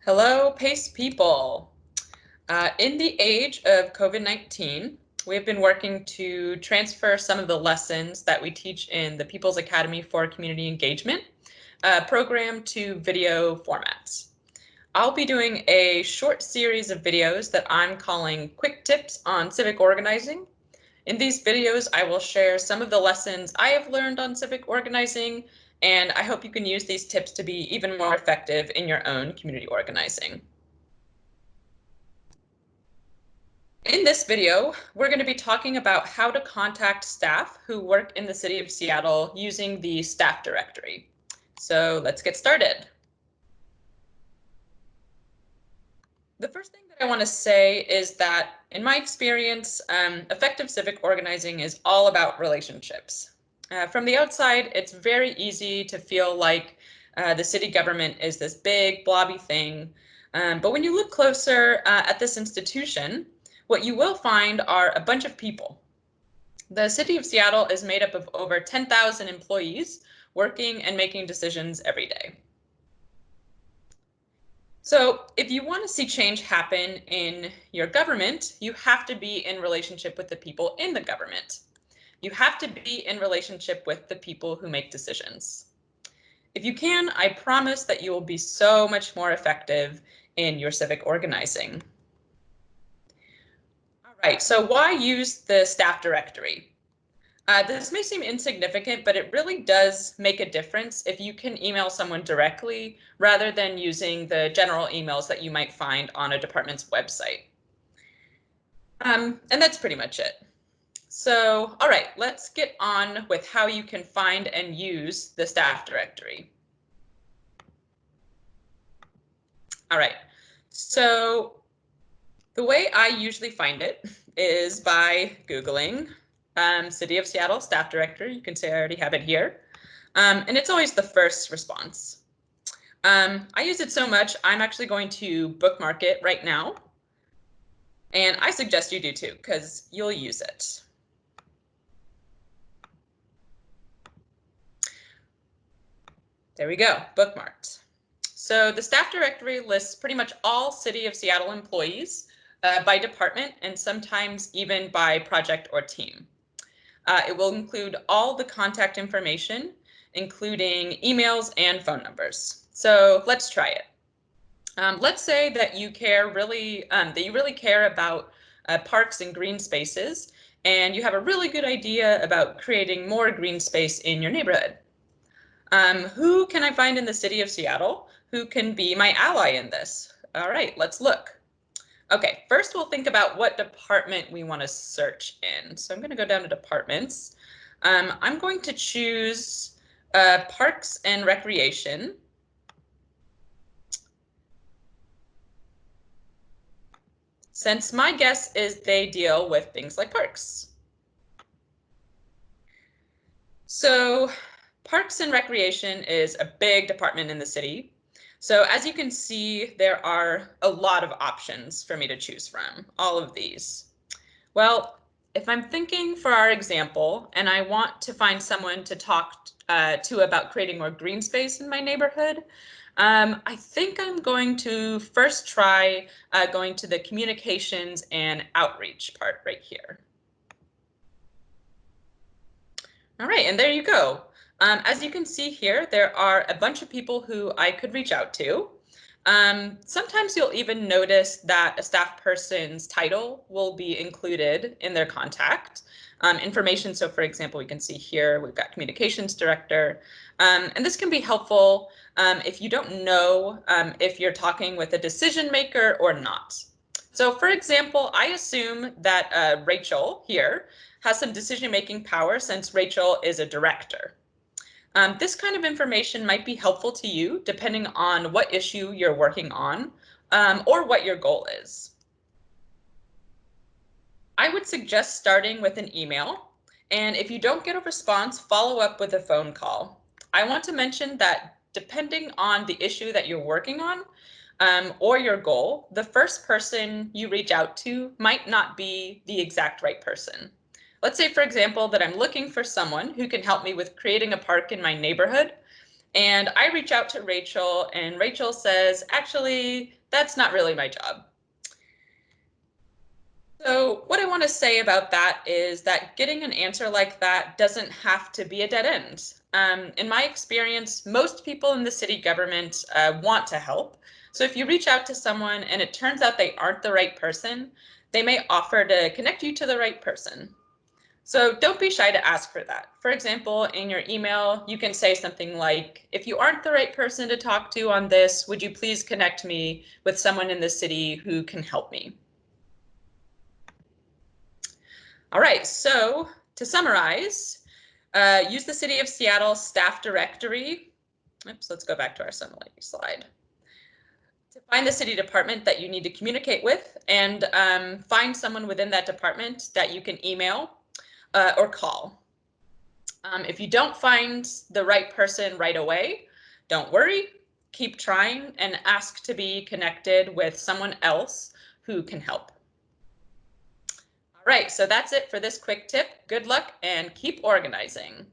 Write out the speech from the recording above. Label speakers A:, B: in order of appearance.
A: Hello, PACE people. In the age of COVID-19, we have been working to transfer some of the lessons that we teach in the People's Academy for Community Engagement program to video formats. I'll be doing a short series of videos that I'm calling Quick Tips on Civic Organizing. In these videos, I will share some of the lessons I have learned on civic organizing, and I hope you can use these tips to be even more effective in your own community organizing. In this video, we're going to be talking about how to contact staff who work in the city of Seattle using the staff directory. So let's get started. The first thing that I want to say is that, in my experience, effective civic organizing is all about relationships. From the outside, it's very easy to feel like the city government is this big, blobby thing. But when you look closer at this institution, what you will find are a bunch of people. The city of Seattle is made up of over 10,000 employees working and making decisions every day. So if you want to see change happen in your government, you have to be in relationship with the people in the government. You have to be in relationship with the people who make decisions. If you can, I promise that you will be so much more effective in your civic organizing. All right, so why use the staff directory? This may seem insignificant, but it really does make a difference if you can email someone directly rather than using the general emails that you might find on a department's website. And that's pretty much it. So, all right, let's get on with how you can find and use the staff directory. All right, so the way I usually find it is by Googling City of Seattle staff directory. You can see I already have it here. And it's always the first response. I use it so much, I'm actually going to bookmark it right now. And I suggest you do too, because you'll use it. There we go, bookmarked. So the staff directory lists pretty much all City of Seattle employees by department and sometimes even by project or team. It will include all the contact information, including emails and phone numbers. So let's try it. Let's say that you really care about parks and green spaces, and you have a really good idea about creating more green space in your neighborhood. Who can I find in the city of Seattle who can be my ally in this? All right, let's look. Okay, first we'll think about what department we want to search in. So I'm going to go down to departments. I'm going to choose Parks and Recreation. Since my guess is they deal with things like parks. So Parks and Recreation is a big department in the city. So as you can see, there are a lot of options for me to choose from, all of these. Well, if I'm thinking for our example, and I want to find someone to talk to about creating more green space in my neighborhood, I think I'm going to first try going to the communications and outreach part right here. All right, and there you go. As you can see here, there are a bunch of people who I could reach out to. Sometimes you'll even notice that a staff person's title will be included in their contact information. So for example, we can see here, we've got communications director. And this can be helpful if you don't know if you're talking with a decision maker or not. So for example, I assume that Rachel here has some decision-making power since Rachel is a director. This kind of information might be helpful to you depending on what issue you're working on or what your goal is. I would suggest starting with an email, and if you don't get a response, follow up with a phone call. I want to mention that depending on the issue that you're working on or your goal, the first person you reach out to might not be the exact right person. Let's say, for example, that I'm looking for someone who can help me with creating a park in my neighborhood. And I reach out to Rachel, and Rachel says, actually, that's not really my job. So what I want to say about that is that getting an answer like that doesn't have to be a dead end. In my experience, most people in the city government want to help. So if you reach out to someone and it turns out they aren't the right person, they may offer to connect you to the right person. So don't be shy to ask for that. For example, in your email, you can say something like, if you aren't the right person to talk to on this, would you please connect me with someone in the city who can help me? All right, so to summarize, use the City of Seattle staff directory. Oops, let's go back to our summary slide. To find the city department that you need to communicate with, and find someone within that department that you can email or call. If you don't find the right person right away, don't worry, keep trying and ask to be connected with someone else who can help. All right, so that's it for this quick tip. Good luck and keep organizing.